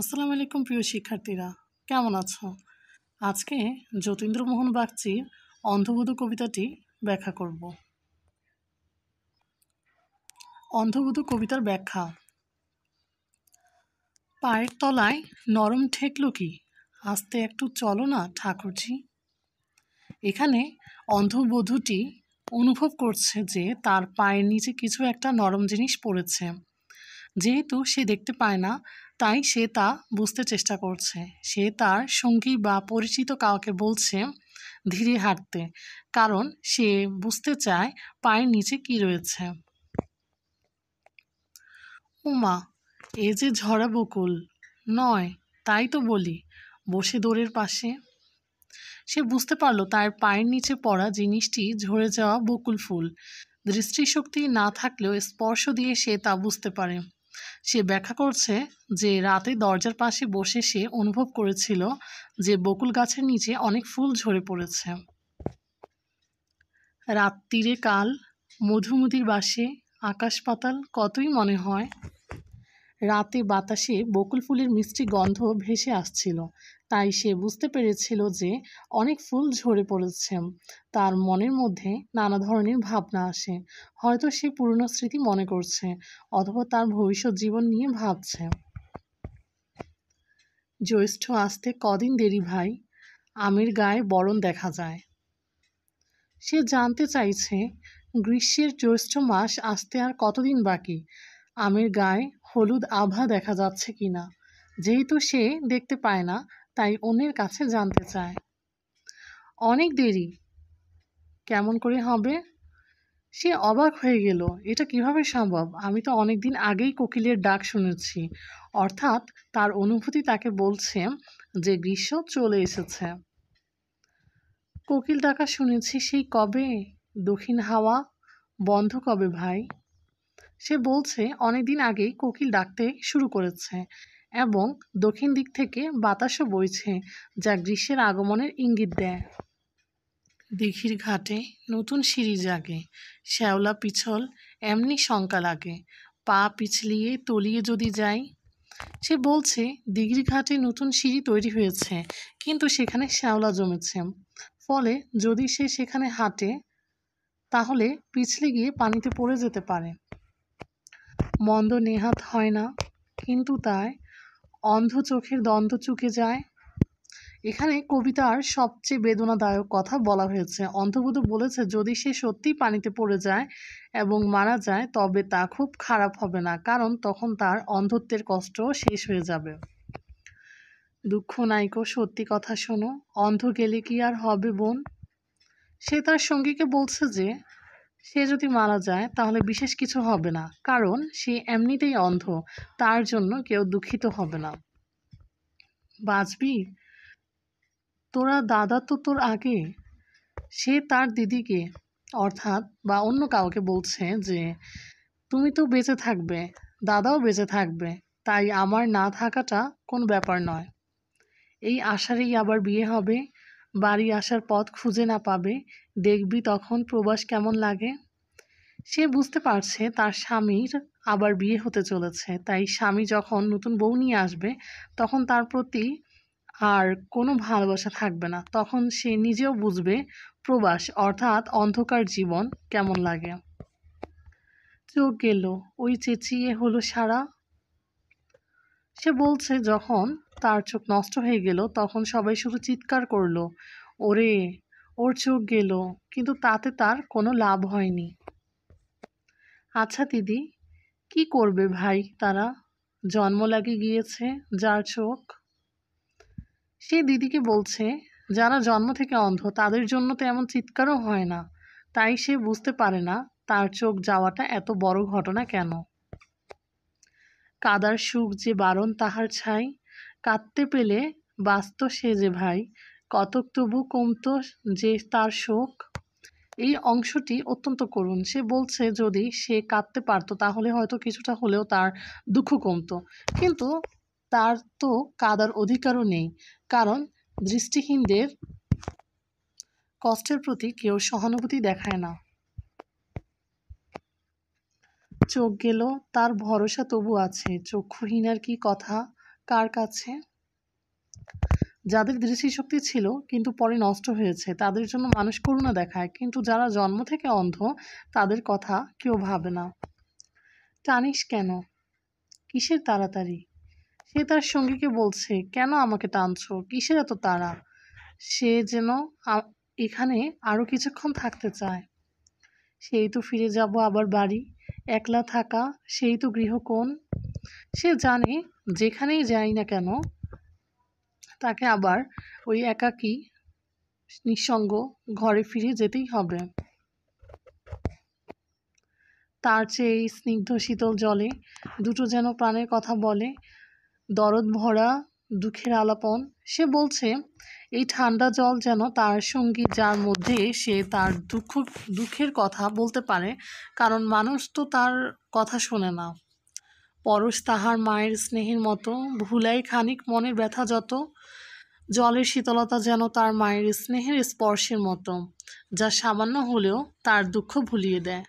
আসসালামু আলাইকুম প্রিয় শিক্ষার্থীরা, কেমন আছো? আজকে যতীন্দ্রমোহন বাগচির অন্ধবধূ কবিতাটি ব্যাখ্যা করব। অন্ধবধূ কবিতার ব্যাখ্যা। পায়ের তলায় নরম ঠেকলো কি, আস্তে একটু চলো না ঠাকুরজি। এখানে অন্ধবধূটি অনুভব করছে যে তার পায়ের নিচে কিছু একটা নরম জিনিস পড়েছে। যেহেতু সে দেখতে পায় না, তাই সে তা বুঝতে চেষ্টা করছে। সে তার সঙ্গী বা পরিচিত কাউকে বলছে ধীরে হাঁটতে, কারণ সে বুঝতে চায় পায়ের নিচে কি রয়েছে। উমা, এ যে ঝরা বকুল নয়, তাই তো বলি, বসে দোরের পাশে। সে বুঝতে পারল তার পায়ের নিচে পড়া জিনিসটি ঝরে যাওয়া বকুল ফুল। দৃষ্টিশক্তি না থাকলেও স্পর্শ দিয়ে সে তা বুঝতে পারে। সে ব্যাখ্যা করছে যে রাতে দরজার পাশে বসে সে অনুভব করেছিল যে বকুল গাছের নিচে অনেক ফুল ঝরে পড়েছে। রাত্রিরে কাল মধুমতির বাসে আকাশ পাতাল কতই মনে হয়। রাতে বাতাসে বকুল ফুলের মিষ্টি গন্ধ ভেসে আসছিল, তাই সে বুঝতে পেরেছিল যে অনেক ফুল ঝরে পড়েছে। তার মনের মধ্যে নানা ধরনের ভাবনা আসে। হয়তো সে পুরনো স্মৃতি মনে করছে, অথবা তার ভবিষ্যৎ জীবন নিয়ে ভাবছে। জ্যৈষ্ঠ আসতে কদিন দেরি ভাই, আমের গায়ে বরণ দেখা যায়। সে জানতে চাইছে গ্রীষ্মের জ্যৈষ্ঠ মাস আসতে আর কতদিন বাকি, আমের গায়ে হলুদ আভা দেখা যাচ্ছে কিনা। যেহেতু সে দেখতে পায় না, তাই অন্যের কাছে জানতে চায়। অনেক দেরি কেমন করে হবে? সে অবাক হয়ে গেল, এটা কিভাবে সম্ভব? আমি তো অনেকদিন আগেই কোকিলের ডাক শুনেছি। অর্থাৎ তার অনুভূতি তাকে বলছে যে গ্রীষ্ম চলে এসেছে। কোকিল ডাকা শুনেছি সেই কবে? দক্ষিণ হাওয়া বন্ধ কবে ভাই? সে বলছে অনেকদিন আগেই কোকিল ডাকতে শুরু করেছে, এবং দক্ষিণ দিক থেকে বাতাসও বইছে, যা গ্রীষ্মের আগমনের ইঙ্গিত দেয়। দিঘির ঘাটে নতুন সিঁড়ি জাগে, শ্যাওলা পিছল এমনি শঙ্কা লাগে, পা পিছলিয়ে তলিয়ে যদি যাই। সে বলছে দিঘির ঘাটে নতুন সিঁড়ি তৈরি হয়েছে, কিন্তু সেখানে শ্যাওলা জমেছে। ফলে যদি সে সেখানে হাঁটে, তাহলে পিছলে গিয়ে পানিতে পড়ে যেতে পারে। মন্দ নেহাত হয় না, কিন্তু তাই অন্ধ চোখের দ্বন্দ্ব চুকে যায়। এখানে কবিতার সবচেয়ে বেদনাদায়ক কথা বলা হয়েছে। অন্ধবধূ বলেছে যদি সে সত্যিই পানিতে পড়ে যায় এবং মারা যায়, তবে তা খুব খারাপ হবে না, কারণ তখন তার অন্ধত্বের কষ্ট শেষ হয়ে যাবে। দুঃখ নাইকো, সত্যি কথা শোনো, অন্ধ গেলে কি আর হবে বোন? সে তার সঙ্গীকে বলছে যে সে যদি মারা যায় তাহলে বিশেষ কিছু হবে না, কারণ সে এমনিতেই অন্ধ, তার জন্য কেউ দুঃখিত হবে না। বাঁচবি তোরা, দাদা তো তোর আগে। সে তার দিদিকে অর্থাৎ বা অন্য কাউকে বলছে যে তুমি তো বেঁচে থাকবে, দাদাও বেঁচে থাকবে, তাই আমার না থাকাটা কোনো ব্যাপার নয়। এই আশারেই আবার বিয়ে হবে, বাড়ি আসার পথ খুঁজে না পাবে, দেখবি তখন প্রবাস কেমন লাগে। সে বুঝতে পারছে তার স্বামীর আবার বিয়ে হতে চলেছে, তাই স্বামী যখন নতুন বউ নিয়ে আসবে তখন তার প্রতি আর কোনো ভালোবাসা থাকবে না। তখন সে নিজেও বুঝবে প্রবাস অর্থাৎ অন্ধকার জীবন কেমন লাগে। চোখ গেল, ওই চেঁচিয়ে হলো সারা। সে বলছে যখন তার চোখ নষ্ট হয়ে গেল তখন সবাই শুধু চিৎকার করলো, ওরে ওর চোখ গেল, কিন্তু তাতে তার কোনো লাভ হয়নি। আচ্ছা দিদি, কি করবে ভাই তারা? জন্ম লাগে গিয়েছে যার চোখ। সে দিদিকে বলছে যারা জন্ম থেকে অন্ধ তাদের জন্য তো এমন চিৎকারও হয় না, তাই সে বুঝতে পারে না তার চোখ যাওয়াটা এত বড় ঘটনা কেন। কাদার সুখ যে বারণ তাহার ছাই, কাঁদতে পেলে বাঁচত সে যে ভাই, কতক তবু কমত যে তার শোক। এই অংশটি অত্যন্ত করুণ। সে বলছে যদি সে কাঁদতে পারতো তাহলে হয়তো কিছুটা হলেও তার দুঃখ কমতো, কিন্তু তার তো কাদার অধিকারও নেই, কারণ দৃষ্টিহীনদের কষ্টের প্রতি কেউ সহানুভূতি দেখায় না। চোখ গেল, তার ভরসা তবু আছে, চক্ষুহীনার কি কথা, কার কাছে? যাদের দৃষ্টিশক্তি ছিল কিন্তু পরে নষ্ট হয়েছে তাদের জন্য মানুষ করুণা দেখায়, কিন্তু যারা জন্ম থেকে অন্ধ তাদের কথা কেউ ভাবে না। টানিস কেন? কিসের তাড়াতাড়ি? সে তার সঙ্গীকে বলছে, কেন আমাকে টানছো, কিসের এত তাড়া? সে যেন এখানে আরো কিছুক্ষণ থাকতে চায়। সেই তো ফিরে যাব আবার বাড়ি, একলা থাকা সেই তো গৃহকোণ। সে জানে যেখানেই যাই না কেন তাকে আবার ওই একাকী নিঃসঙ্গ ঘরে ফিরে যেতেই হবে। তার চেয়ে এই স্নিগ্ধ শীতল জলে দুটো যেন প্রাণের কথা বলে, দরদ ভরা দুঃখের আলাপন। সে বলছে এই ঠান্ডা জল যেন তার সঙ্গী, যার মধ্যে সে তার দুঃখের কথা বলতে পারে, কারণ মানুষ তো তার কথা শোনে না। পরশ তাহার মায়ের স্নেহের মতো, ভুলাই খানিক মনের ব্যথা যত। জলের শীতলতা যেন তার মায়ের স্নেহের স্পর্শের মতো, যা সামান্য হলেও তার দুঃখ ভুলিয়ে দেয়।